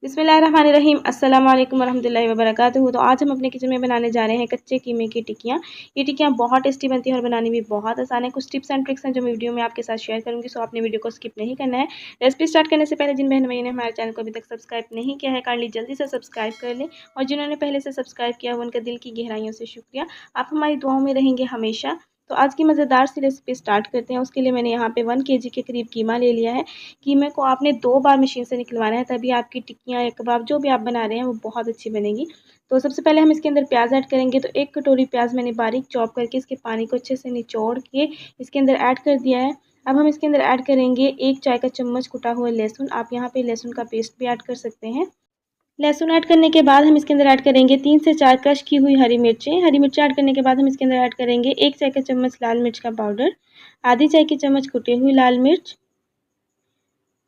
बिस्मिल्लाहिर्रहमानिर्रहीम अस्सलाम वालेकुम वरहमतुल्लाहि वबरकातुहू। तो आज हम अपने किचन में बनाने जा रहे हैं कच्चे कीमे की टिक्कियाँ। ये टिक्कियाँ बहुत टेस्टी बनती हैं और बनानी भी बहुत आसान है। कुछ टिप्स एंड ट्रिक्स हैं जो मैं वीडियो में आपके साथ शेयर करूँगी, सो आपने वीडियो को स्किप नहीं करना है। रेसिपी स्टार्ट करने से पहले जिन बहन भाइयों ने हमारे चैनल को अभी तक सब्सक्राइब नहीं किया है, काइंडली जल्दी से सब्सक्राइब कर लें, और जिन्होंने पहले से सब्सक्राइब किया हो उनका दिल की गहराइयों से शुक्रिया। आप हमारी दुआओं में रहेंगे हमेशा। तो आज की मज़ेदार सी रेसिपी स्टार्ट करते हैं। उसके लिए मैंने यहाँ पे 1 केजी के करीब कीमा ले लिया है। कीमे को आपने 2 बार मशीन से निकलवाना है, तभी आपकी टिक्कियाँ या कबाब जो भी आप बना रहे हैं वो बहुत अच्छी बनेगी। तो सबसे पहले हम इसके अंदर प्याज ऐड करेंगे। तो 1 कटोरी प्याज मैंने बारीक चॉप करके इसके पानी को अच्छे से निचोड़ के इसके अंदर ऐड कर दिया है। अब हम इसके अंदर ऐड करेंगे 1 चाय का चम्मच कुटा हुआ लहसुन। आप यहाँ पे लहसुन का पेस्ट भी ऐड कर सकते हैं। लहसुन ऐड करने के बाद हम इसके अंदर ऐड करेंगे 3 से 4 क्रश की हुई हरी मिर्चें। हरी मिर्च ऐड करने के बाद हम इसके अंदर ऐड करेंगे 1 चाय का चम्मच लाल मिर्च का पाउडर, आधी चाय की चम्मच कुटी हुई लाल मिर्च,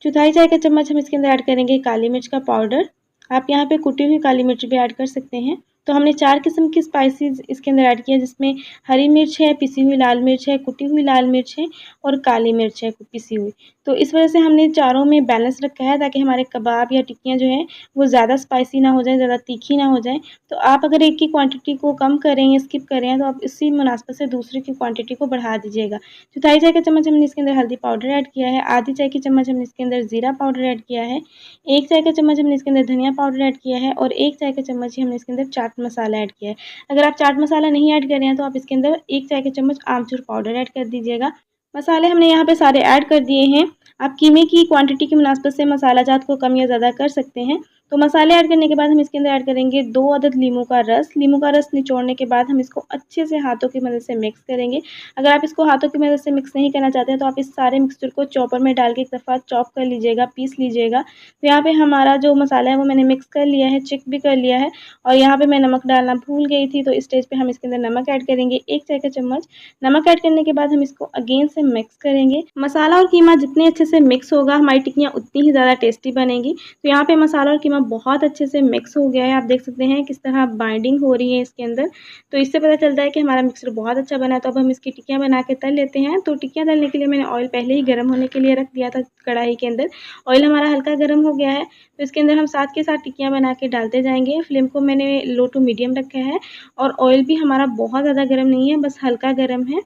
चौथाई चाय का चम्मच हम इसके अंदर ऐड करेंगे काली मिर्च का पाउडर। आप यहाँ पे कुटी हुई काली मिर्च भी ऐड कर सकते हैं। तो हमने 4 किस्म की स्पाइसेस इसके अंदर ऐड किया, जिसमें हरी मिर्च है, पिसी हुई लाल मिर्च है, कुटी हुई लाल मिर्च है और काली मिर्च है पिसी हुई। तो इस वजह से हमने चारों में बैलेंस रखा है, ताकि हमारे कबाब या टिक्कियाँ जो हैं वो ज़्यादा स्पाइसी ना हो जाए, ज़्यादा तीखी ना हो जाए। तो आप अगर एक की क्वांटिटी को कम करें या स्किप करें तो आप इसी मुनासबत से दूसरे की क्वांटिटी को बढ़ा दीजिएगा। चौथाई चाय का चम्मच हमने इसके अंदर हल्दी पाउडर ऐड किया है, आधी चाय की चम्मच हमने इसके अंदर ज़ीरा पाउडर ऐड किया है, 1 चाय का चम्मच हमने इसके अंदर धनिया पाउडर ऐड किया है और 1 चाय का चम्मच ही हमने इसके अंदर चाट मसाला ऐड किया है। अगर आप चाट मसाला नहीं ऐड कर रहे हैं तो आप इसके अंदर 1 चाय का चम्मच आमचूर पाउडर ऐड कर दीजिएगा। मसाले हमने यहाँ पे सारे ऐड कर दिए हैं। आप कीमे की क्वांटिटी की मुनासबत से मसाला जात को कम या ज़्यादा कर सकते हैं। तो मसाले ऐड करने के बाद हम इसके अंदर ऐड करेंगे 2 अदद लीमू का रस। लीमू का रस निचोड़ने के बाद हम इसको अच्छे से हाथों की मदद से मिक्स करेंगे। अगर आप इसको हाथों की मदद से मिक्स नहीं करना चाहते हैं तो आप इस सारे मिक्सचर को चॉपर में डाल के एक दफ़ा चॉप कर लीजिएगा, पीस लीजिएगा। तो यहाँ पे हमारा जो मसाला है वो मैंने मिक्स कर लिया है, चेक भी कर लिया है। और यहाँ पे मैं नमक डालना भूल गई थी, तो इस स्टेज पे हम इसके अंदर नमक ऐड करेंगे 1 चाय का चम्मच। नमक ऐड करने के बाद हम इसको अगेन से मिक्स करेंगे। मसाला और कीमा जितने अच्छे से मिक्स होगा हमारी टिक्कियाँ उतनी ही ज़्यादा टेस्टी बनेगी। तो यहाँ पे मसाला और कीमा बहुत अच्छे से मिक्स हो गया है। आप देख सकते हैं किस तरह बाइंडिंग हो रही है इसके अंदर। तो इससे पता चलता है कि हमारा मिक्सचर बहुत अच्छा बना है। तो अब हम इसकी टिक्कियाँ बना के तल लेते हैं। तो टिक्कियाँ तलने के लिए मैंने ऑयल पहले ही गर्म होने के लिए रख दिया था कढ़ाई के अंदर। ऑयल हमारा हल्का गर्म हो गया है, तो इसके अंदर हम साथ के साथ टिक्कियाँ बना के डालते जाएंगे। फ्लेम को मैंने लो टू मीडियम रखा है और ऑयल भी हमारा बहुत ज़्यादा गर्म नहीं है, बस हल्का गर्म है।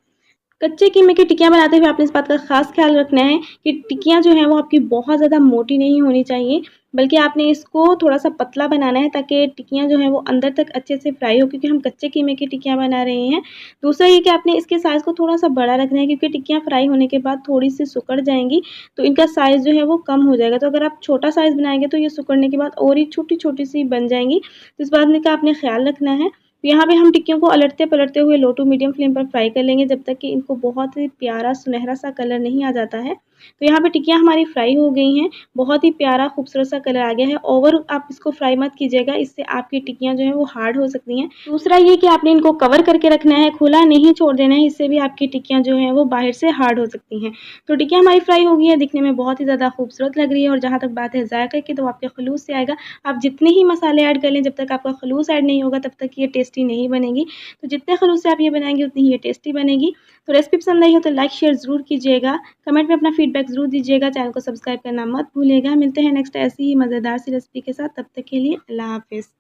कच्चे कीमे की टिक्कियाँ बनाते हुए आपने इस बात का ख़ास ख़्याल रखना है कि टिक्कियाँ जो हैं वो आपकी बहुत ज़्यादा मोटी नहीं होनी चाहिए, बल्कि आपने इसको थोड़ा-सा पतला बनाना है, ताकि टिक्कियाँ जो हैं वो अंदर तक अच्छे से फ्राई हो, क्योंकि हम कच्चे कीमे की टिक्कियाँ बना रहे हैं। दूसरा ये कि आपने इसके साइज़ को थोड़ा-सा बड़ा रखना है, क्योंकि टिक्कियाँ फ्राई होने के बाद थोड़ी-सी सिकुड़ जाएँगी, तो इनका साइज़ जो है वो कम हो जाएगा। तो अगर आप छोटा साइज़ बनाएँगे तो ये सिकुड़ने के बाद और ही छोटी-छोटी सी बन जाएँगी। तो इस बात का आपने ख़्याल रखना है। तो यहाँ पे हम टिक्कियों को अलटते-पलटते हुए लो टू मीडियम फ्लेम पर फ्राई कर लेंगे, जब तक कि इनको बहुत ही प्यारा सुनहरा सा कलर नहीं आ जाता है। तो यहाँ पे टिक्कियाँ हमारी फ्राई हो गई हैं, बहुत ही प्यारा खूबसूरत सा कलर आ गया है। ओवर आप इसको फ्राई मत कीजिएगा, इससे आपकी टिक्कियाँ जो हैं वो हार्ड हो सकती हैं। दूसरा ये कि आपने इनको कवर करके रखना है, खुला नहीं छोड़ देना है, इससे भी आपकी टिक्कियाँ जो हैं वो बाहर से हार्ड हो सकती हैं। तो टिक्कियाँ हमारी फ्राई हो गई हैं, दिखने में बहुत ही ज़्यादा खूबसूरत लग रही है। और जहाँ तक बात है ज़ायक़े की, तो आपके खलूस से आएगा। आप जितने ही मसाले ऐड कर लें, जब तक आपका खलूस ऐड नहीं होगा तब तक ये टेस्टी नहीं बनेगी। तो जितने खलूस से आप ये बनाएँगे उतनी ही ये टेस्टी बनेगी। तो रेसिपी पसंद आई हो तो लाइक शेयर ज़रूर कीजिएगा, कमेंट में अपना फीडबैक ज़रूर दीजिएगा, चैनल को सब्सक्राइब करना मत भूलिएगा। मिलते हैं नेक्स्ट ऐसी ही मज़ेदार सी रेसिपी के साथ, तब तक के लिए अल्लाह हाफ़िज़।